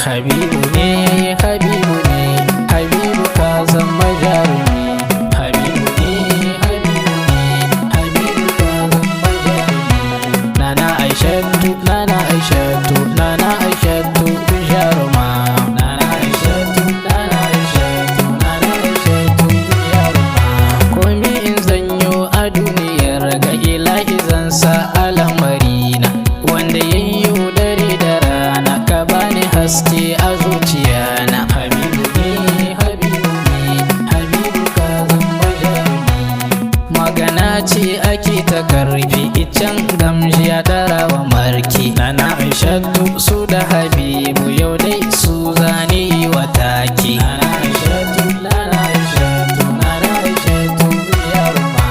Habibu ne, Habibu ne, Habibu ka zama jarumi. Habibu ne, Habibu ne, Habibu ka zama jarumi. Nana Aishatu, Nana Aishatu, Nana Aishatu jaruma. Nana Aishatu, Nana Aishatu, Nana Aishatu jaruma. Komi in zanyo a duniyar ga ilahi zan sa alamarina, wanda yayyo dare da rana ka bani haske a zuciyana. Habibu ne, Habibu ne, Habibu ka zama jarumi. Magana ce ake ta karfi, icen gamji ya darawa marki. Nana Aishatu su da Habibu yau dai su zane yi wa taki. Nana Aishatu, Nana Aishatu, Nana Aishatu yaruma.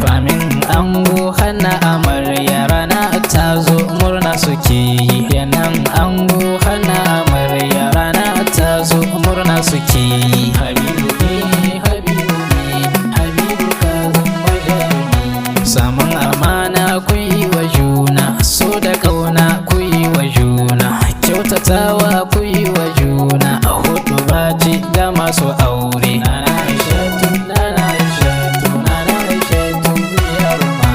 Famin ango hana amarya rana ta zo murna suke yi. Yanan ango hana amarya rana ta zo murna suke yi. Habibu ne, Habibu ne, Habibu ka zama jarumi. Samun amana ku yi wa juna, so da kauna ku yi wa juna, kyautatawa ku yi wa juna, hudu baci ga masu aure. Nana Aishatu, Nana Aishatu, Nana Aishatu yaruma.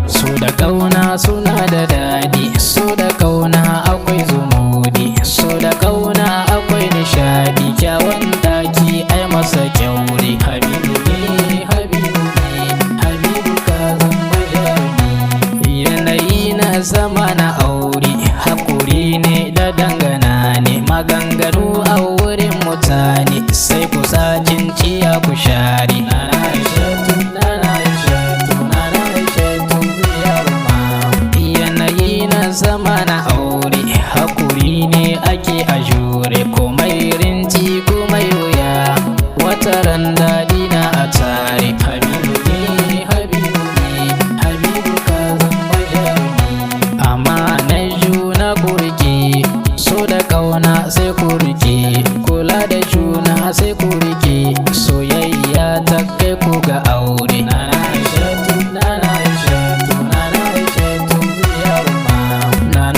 So da kauna suna da daɗi, so da kauna akwai zumudi, so da kauna akwai nishadi, kyawun daki ai masa kyaure. Habibu ne, Habibu ne, Habibu ka zama jarumi. Yanayi na zama na aure, hakuri ne da dangana ne, maganganu a wurin mutane sai ku sa cinciya ku share. Nana Aishatu, Nana Aishatu, Nana Aishatu yaruma. Yanayi na zama na aure, hakuri ne ake a jure, komai rinci komai wuya, wata ran daɗi na a tare. Habibu ne, Habibu ne, Habibu ka zama jarumi. Amma na juna ku rike, so da ƙauna sai ku rike, kula da juna sai ku rike, soyayya ta kai ku ga aure. Nana Aishatu, Nana Aishatu, Nana Aishatu yaruma. Nana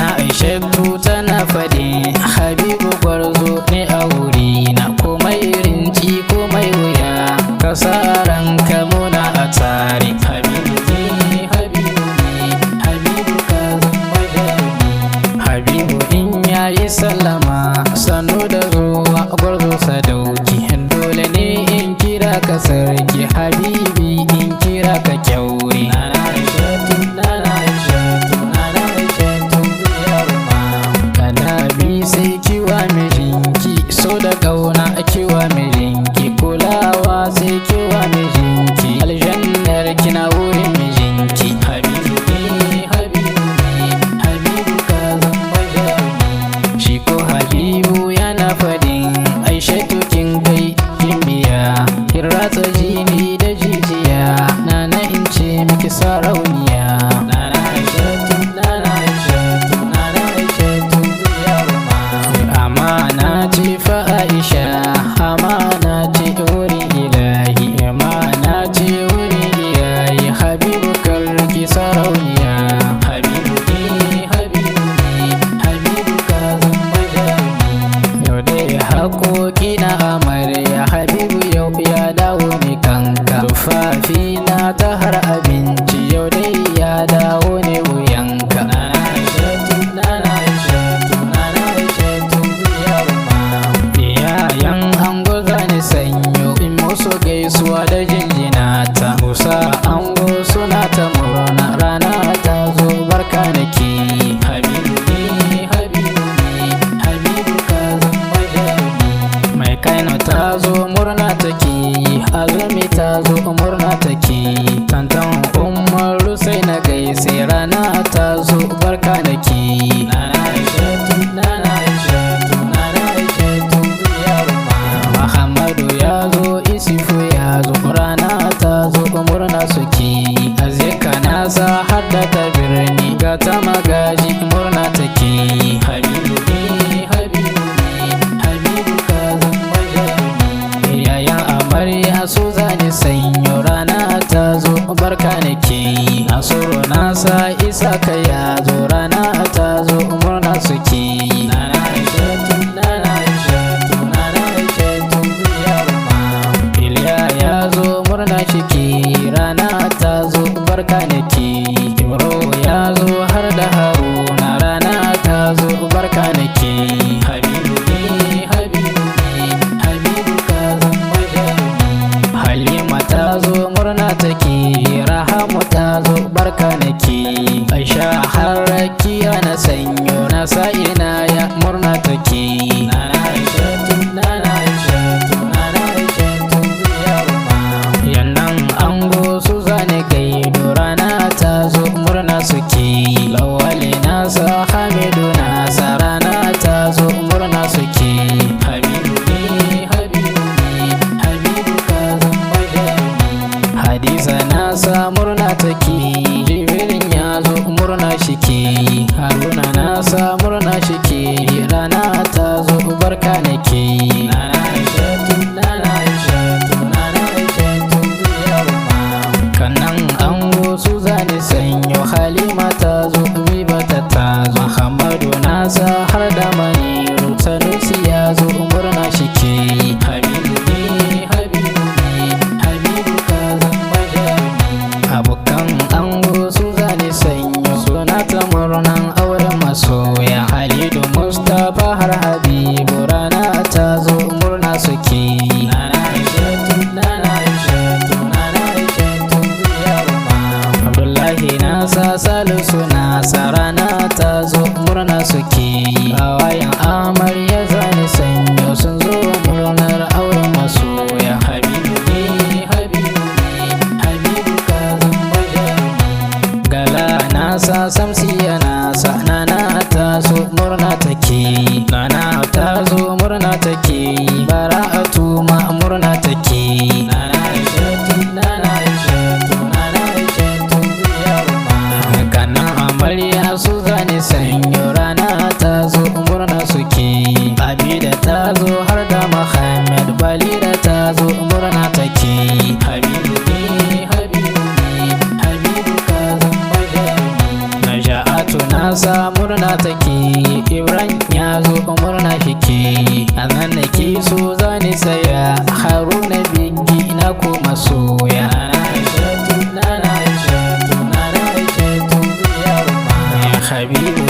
Nasiru nasa isa ka ya zo rana ta zo murna suke yi. Nana Aishatu, Nana Aishatu, Nana Aishatu ziyarma. Iliya ya zo murna shike rana ta zo barka nake. Ibro ya zo har da Haruna rana ta zo barka nake. Habibu ne, Habibu ne, Habibu ka zama jarumi. Halima ta zo murna take, Rahamu ta zo barka nake. Aisha har rakiya na sanyo na sa'ina ya murna take. Nana Aishatu, Nana Aishatu, Nana Aishatu ziyarma. Yannan ango su zane gaido rana ta zo murna suke. Lawali nasa Hamidu nasa rana ta zo murna suke. Habibu ne, Habibu ne, Habibu ka zama jarumi. Hadiza nasa murna take, Jibrin ya zo murna shike. Haruna nasa murna shike rana ta zo barka nake. Nana Aishatu, Nana Aishatu, Nana Aishatu ziyarma. Kannan ango su zane sanyo Halima ta zo Bibata ta zo. Muhammadu nasa har da Maniru Sanusi ya zo murna shike. Habibu ne, Habibu ne, Habibu ka zama jarumi. Abokan ango su zane sanyo suna ta murnan auren masoya. Halidu Mustapha har Habibu rana ta zo murna suke. Nana Aishatu, Nana Aishatu, Nana Aishatu ziyarma. Abdullahi nasa Salisu nasa rana ta zo murna suke. Hawayen amarya zane sanyo sun zo murnar auren masoya. Habibu ne, Habibu ne, Habibu ka zama jarumi. Gala nasa Samsiya nasa Nana ta zo murna take. Nana ta zo murna take. Bara'atu ma murna take. Nana Aishatu, Nana Aishatu, Nana Aishatu ziyarma. Kana amarya su zane sanyo rana ta zo murna suke. Abida ta zo har da Muhammad Balira ta zo murna take. Habibu ne, Habibu ne, Habibu ka zama jarumi. Naja'atu nasa murna take, Ibrahim ya zo murna shike. Anan nake so zane saya Haruna Bigi na koma soya. Nana Aishatu, Nana Aishatu, Nana Aishatu ziyarma. Habibu